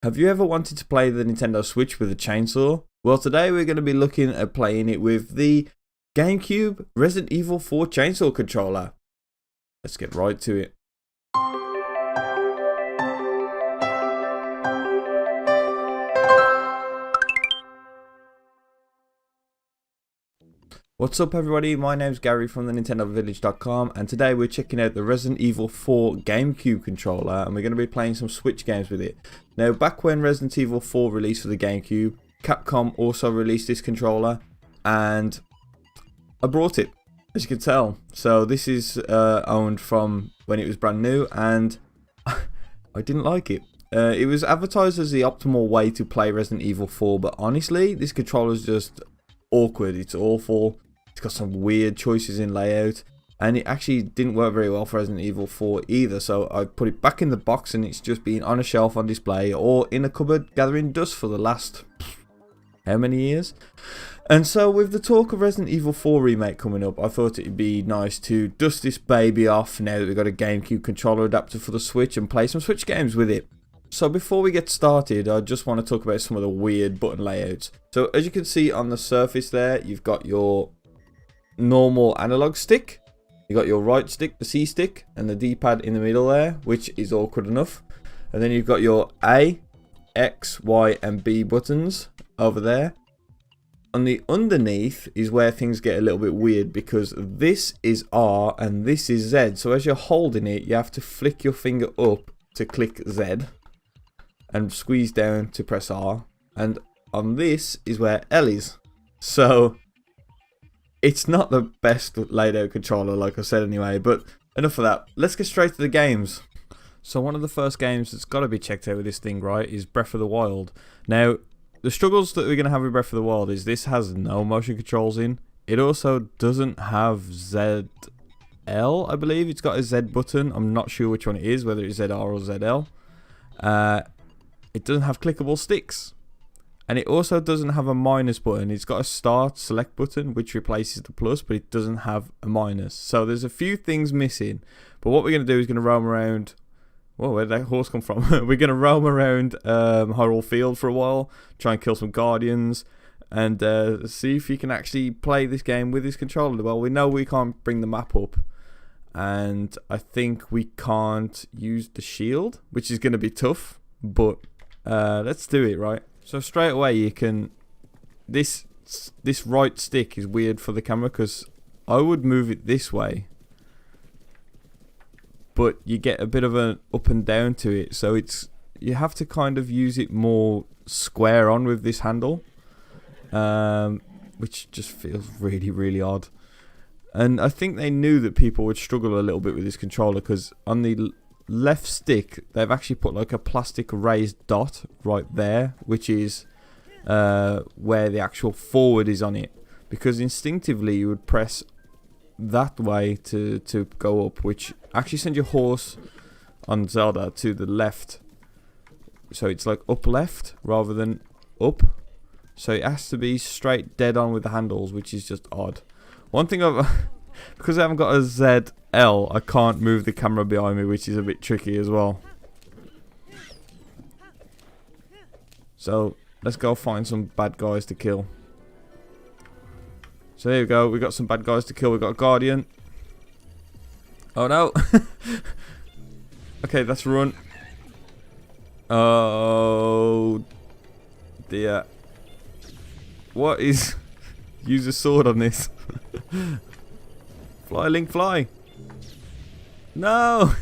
Have you ever wanted to play the Nintendo Switch with a chainsaw? Well, today we're going to be looking at playing it with the GameCube Resident Evil 4 chainsaw controller. Let's get right to it. What's up everybody, my name's Gary from the NintendoVillage.com, and today we're checking out the Resident Evil 4 GameCube controller, and we're going to be playing some Switch games with it. Now, back when Resident Evil 4 released for the GameCube, Capcom also released this controller, and I brought it, as you can tell. So this is owned from when it was brand new, and I didn't like it. It was advertised as the optimal way to play Resident Evil 4, but honestly, this controller is just awkward. It's awful. It's got some weird choices in layout, and it actually didn't work very well for Resident Evil 4 either, so I put it back in the box and it's just been on a shelf on display or in a cupboard gathering dust for the last how many years. And so with the talk of Resident Evil 4 Remake coming up, I thought it'd be nice to dust this baby off now that we've got a GameCube controller adapter for the Switch and play some Switch games with it. So before we get started, I just want to talk about some of the weird button layouts. So as you can see on the surface there, you've got your normal analog stick, you got your right stick, the C stick, and the D-pad in the middle there, which is awkward enough. And then you've got your A, X, Y, and B buttons over there. On the underneath is where things get a little bit weird, because this is R and this is Z. So as you're holding it, you have to flick your finger up to click Z and squeeze down to press R. And on this is where L is. So it's not the best laid out controller, like I said anyway, but enough of that. Let's get straight to the games. So one of the first games that's got to be checked out with this thing, right, is Breath of the Wild. Now, the struggles that we're going to have with Breath of the Wild is this has no motion controls in. It also doesn't have ZL, I believe. It's got a Z button. I'm not sure which one it is, whether it's ZR or ZL. It doesn't have clickable sticks. And it also doesn't have a minus button. It's got a start select button which replaces the plus, but it doesn't have a minus. So there's a few things missing. But what we're going to do is going to roam around. Whoa, where did that horse come from? We're going to roam around Hyrule Field for a while, try and kill some guardians, and see if you can actually play this game with this controller. Well, we know we can't bring the map up, and I think we can't use the shield, which is going to be tough, but let's do it, right? So straight away you can, this right stick is weird for the camera because I would move it this way, but you get a bit of an up and down to it, so you have to kind of use it more square on with this handle, which just feels really, really odd. And I think they knew that people would struggle a little bit with this controller, because on the left stick they've actually put like a plastic raised dot right there, which is where the actual forward is on it, because instinctively you would press that way to go up, which actually sends your horse on Zelda to the left, so it's like up left rather than up, so it has to be straight dead on with the handles, which is just odd. One thing because I haven't got a ZL, I can't move the camera behind me, which is a bit tricky as well. So let's go find some bad guys to kill. So there we go, we got some bad guys to kill. We got a guardian. Oh no. Okay, let's run. Oh dear. What is... Use a sword on this. Fly, Link, fly. No.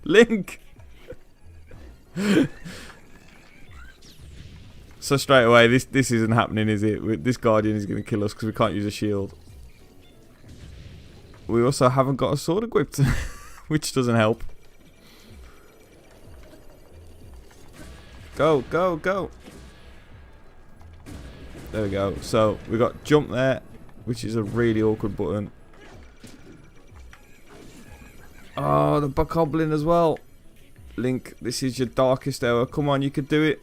Link. So straight away, this isn't happening, is it? This guardian is going to kill us because we can't use a shield. We also haven't got a sword equipped, which doesn't help. Go, go, go. There we go. So we got jump there, which is a really awkward button. Oh, the bokoblin as well. Link, this is your darkest hour. Come on, you could do it.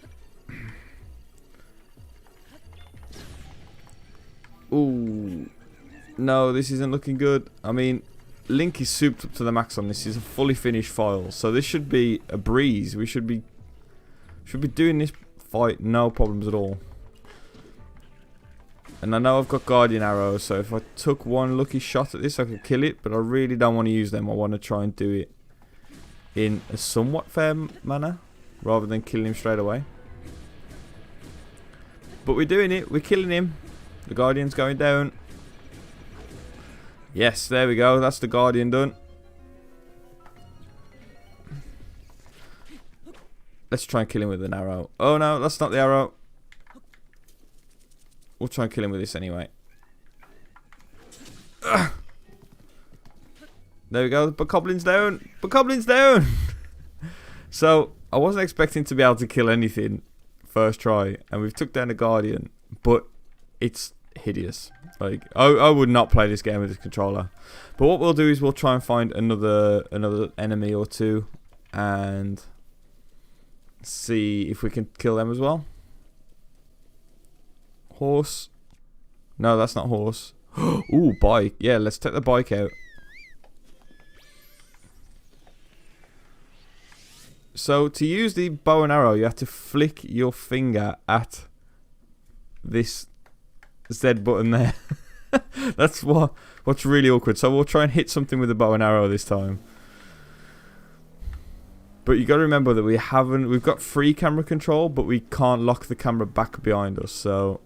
Ooh. No, this isn't looking good. I mean, Link is souped up to the max on this. It's a fully finished file, so this should be a breeze. We should be Should be doing this fight no problems at all. And I know I've got guardian arrows, so if I took one lucky shot at this I could kill it, but I really don't want to use them. I want to try and do it in a somewhat fair manner rather than killing him straight away. But we're doing it, we're killing him. The guardian's going down. Yes, there we go, that's the guardian done. Let's try and kill him with an arrow. Oh no, that's not the arrow. We'll try and kill him with this anyway. Ugh. There we go. Bocoblin's down. Bocoblin's down. So I wasn't expecting to be able to kill anything first try, and we've took down the guardian, but it's hideous. Like I would not play this game with this controller. But what we'll do is we'll try and find another enemy or two, and see if we can kill them as well. Horse. No, that's not horse. Ooh, bike. Yeah, let's take the bike out. So to use the bow and arrow, you have to flick your finger at this Z button there. That's what's really awkward. So we'll try and hit something with the bow and arrow this time. But you got to remember that we've got free camera control, but we can't lock the camera back behind us. So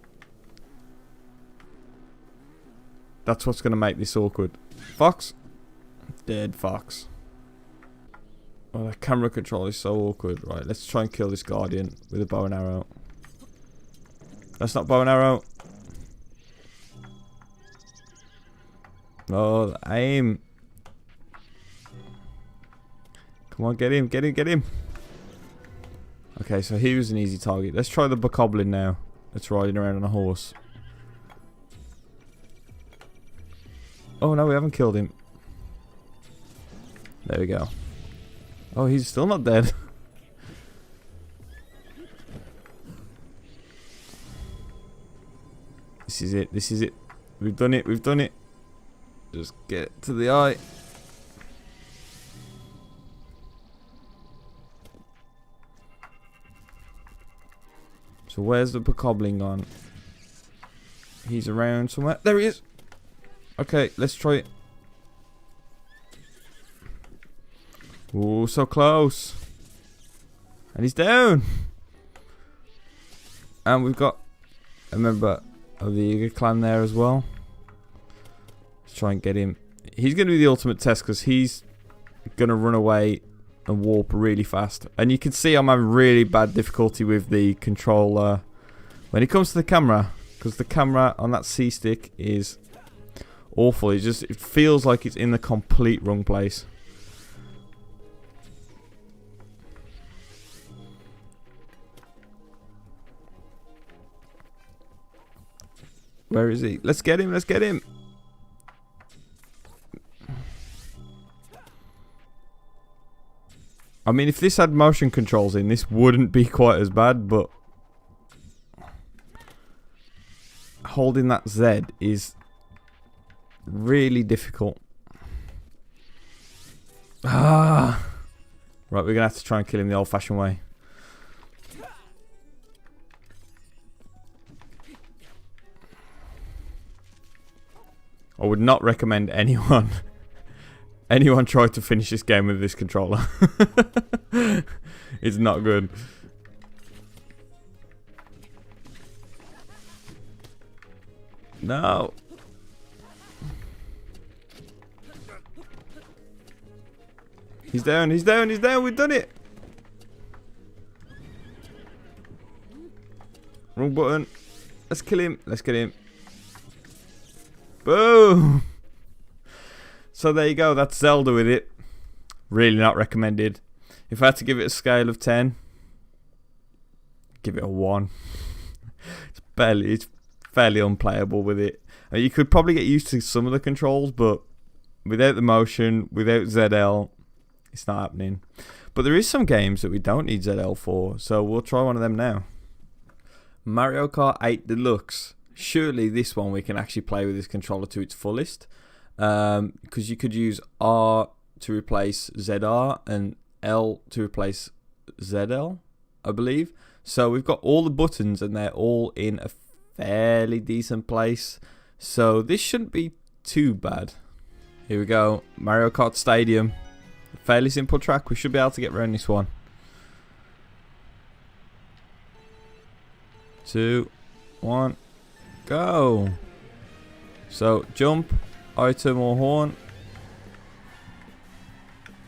that's what's going to make this awkward. Fox. Dead fox. Oh, the camera control is so awkward. Right, let's try and kill this guardian with a bow and arrow. That's not bow and arrow. Oh, the aim. Come on, get him, get him, get him. Okay, so he was an easy target. Let's try the bokoblin now. That's riding around on a horse. Oh no, we haven't killed him. There we go. Oh, he's still not dead. This is it, this is it. We've done it, we've done it. Just get to the eye. So where's the bokoblin gone? He's around somewhere. There he is. Okay, let's try it. Oh, so close. And he's down. And we've got a member of the Eager clan there as well. Let's try and get him. He's going to be the ultimate test because he's going to run away and warp really fast. And you can see I'm having really bad difficulty with the controller when it comes to the camera, because the camera on that C stick is awful. It feels like it's in the complete wrong place. Where is he? Let's get him, let's get him. I mean, if this had motion controls in, this wouldn't be quite as bad, but holding that Z is really difficult. Ah! Right, we're going to have to try and kill him the old-fashioned way. I would not recommend anyone try to finish this game with this controller. It's not good. No. He's down, he's down, he's down, we've done it. Wrong button. Let's kill him, let's get him. Boom! So there you go, that's Zelda with it. Really not recommended. If I had to give it a scale of 10, give it a 1. It's fairly unplayable with it. You could probably get used to some of the controls, but without the motion, without ZL, it's not happening. But there is some games that we don't need ZL for, so we'll try one of them now. Mario Kart 8 Deluxe. Surely this one we can actually play with this controller to its fullest, because you could use R to replace ZR and L to replace ZL. I believe. So we've got all the buttons and they're all in a fairly decent place. So this shouldn't be too bad. Here we go. Mario Kart Stadium. Fairly simple track. We should be able to get around this one. 2, 1, go. So jump, item or horn.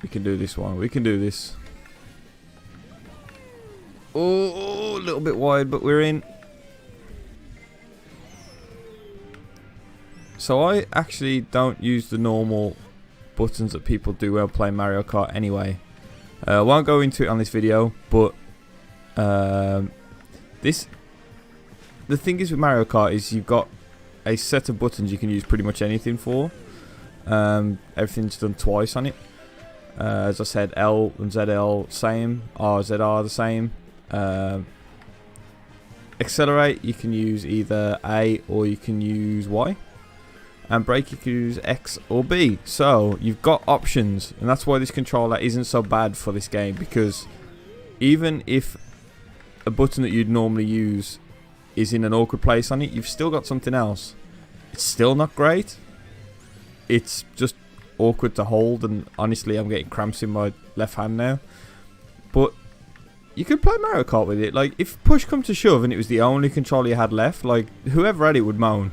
We can do this one. We can do this. Oh, a little bit wide, but we're in. So I actually don't use the normal buttons that people do when playing Mario Kart anyway. I won't go into it on this video, but the thing is with Mario Kart is you've got a set of buttons you can use pretty much anything for. Everything's done twice on it. As I said, L and ZL same, R, ZR the same. Accelerate, you can use either A or you can use Y. And brake, you can use X or B. So you've got options, and that's why this controller isn't so bad for this game, because even if a button that you'd normally use is in an awkward place on it, you've still got something else. It's still not great. It's just awkward to hold, and honestly I'm getting cramps in my left hand now. But you could play Mario Kart with it. Like, if push come to shove and it was the only controller you had left, like, whoever had it would moan.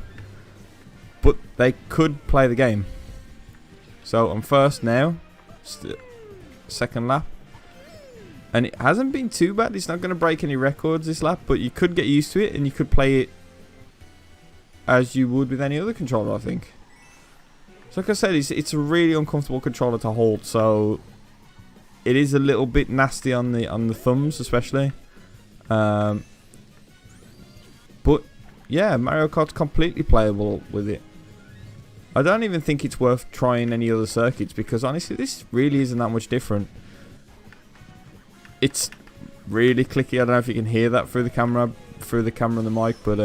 But they could play the game. So I'm first now. Second lap. And it hasn't been too bad. It's not going to break any records this lap, but you could get used to it and you could play it as you would with any other controller, I think. So like I said, it's a really uncomfortable controller to hold, so it is a little bit nasty on the thumbs especially. But yeah, Mario Kart's completely playable with it. I don't even think it's worth trying any other circuits, because honestly this really isn't that much different. It's really clicky. I don't know if you can hear that through the camera and the mic, but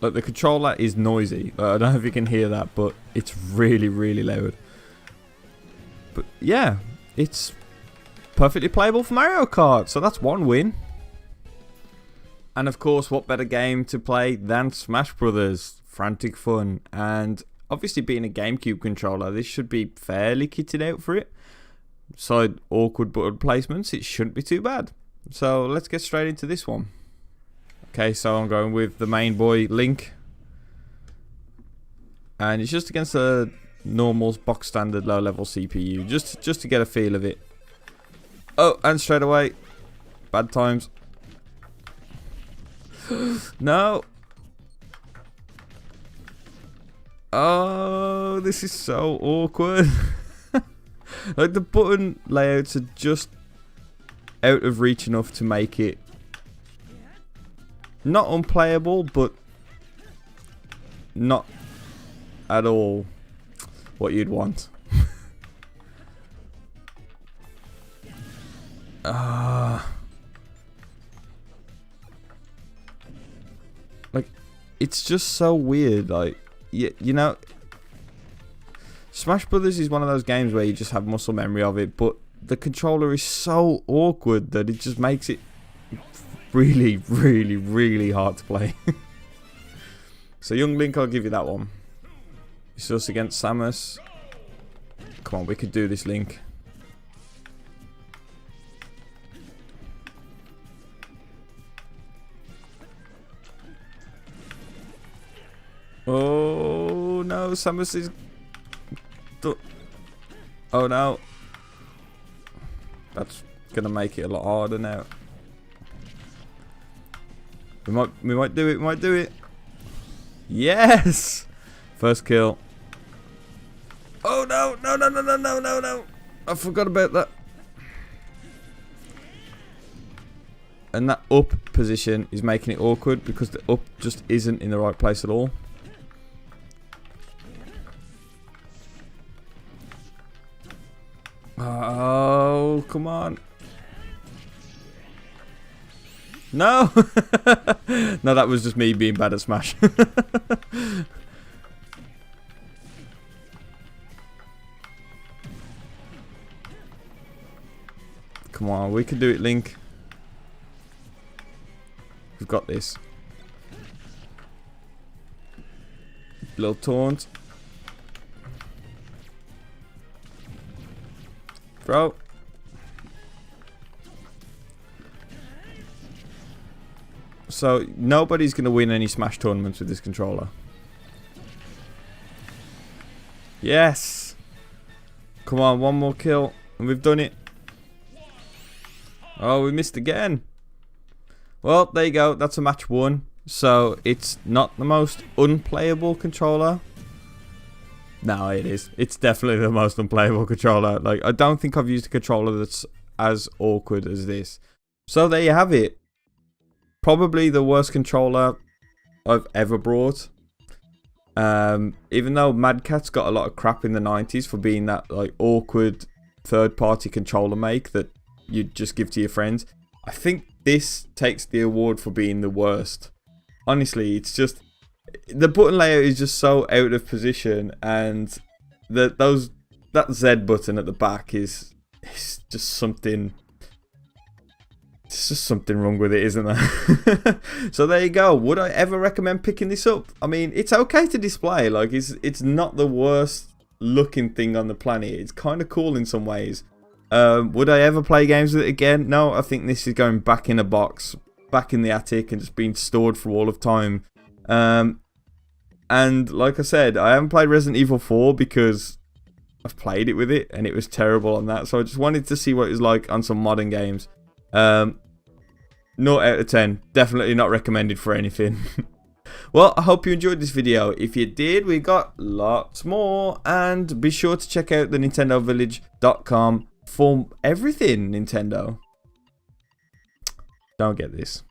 like, the controller is noisy. I don't know if you can hear that, but it's really, really loud. But yeah, it's perfectly playable for Mario Kart, so that's one win. And of course, what better game to play than Smash Brothers? Frantic fun, and obviously being a GameCube controller, this should be fairly kitted out for it. So awkward button placements, it shouldn't be too bad. So let's get straight into this one. Okay, so I'm going with the main boy, Link. And it's just against a normal box standard low level CPU, just to get a feel of it. Oh, and straight away, bad times. No. Oh, this is so awkward. Like, the button layouts are just out of reach enough to make it not unplayable, but not at all what you'd want. Like, it's just so weird. Like, you know, Smash Brothers is one of those games where you just have muscle memory of it, but the controller is so awkward that it just makes it really, really, really hard to play. So young Link, I'll give you that one. It's just against Samus. Come on, we could do this, Link. Oh no, Samus is... Oh no. That's gonna make it a lot harder now. We might do it, we might do it. Yes! First kill. Oh no, no, no, no, no, no, no, no. I forgot about that. And that up position is making it awkward because the up just isn't in the right place at all. Oh, come on. No! No, that was just me being bad at Smash. Come on, we can do it, Link. We've got this. Little taunt. Throw. So nobody's going to win any Smash tournaments with this controller. Yes. Come on, one more kill and we've done it. Oh, we missed again. Well, there you go. That's a match won. So it's not the most unplayable controller. No, it is. It's definitely the most unplayable controller. Like, I don't think I've used a controller that's as awkward as this. So there you have it. Probably the worst controller I've ever brought. Even though Mad Catz got a lot of crap in the 90s for being that like awkward third-party controller make that you just give to your friends, I think this takes the award for being the worst. Honestly, it's just the button layout is just so out of position, and that Z button at the back is just something. It's just something wrong with it, isn't there? So there you go. Would I ever recommend picking this up? I mean, it's okay to display. Like, it's not the worst looking thing on the planet. It's kind of cool in some ways. Would I ever play games with it again? No, I think this is going back in a box, back in the attic, and just being stored for all of time. And like I said, I haven't played Resident Evil 4 because I've played it with it and it was terrible on that. So I just wanted to see what it was like on some modern games. 0 out of 10. Definitely not recommended for anything. Well, I hope you enjoyed this video. If you did, we got lots more. And be sure to check out the NintendoVillage.com for everything Nintendo. Don't get this.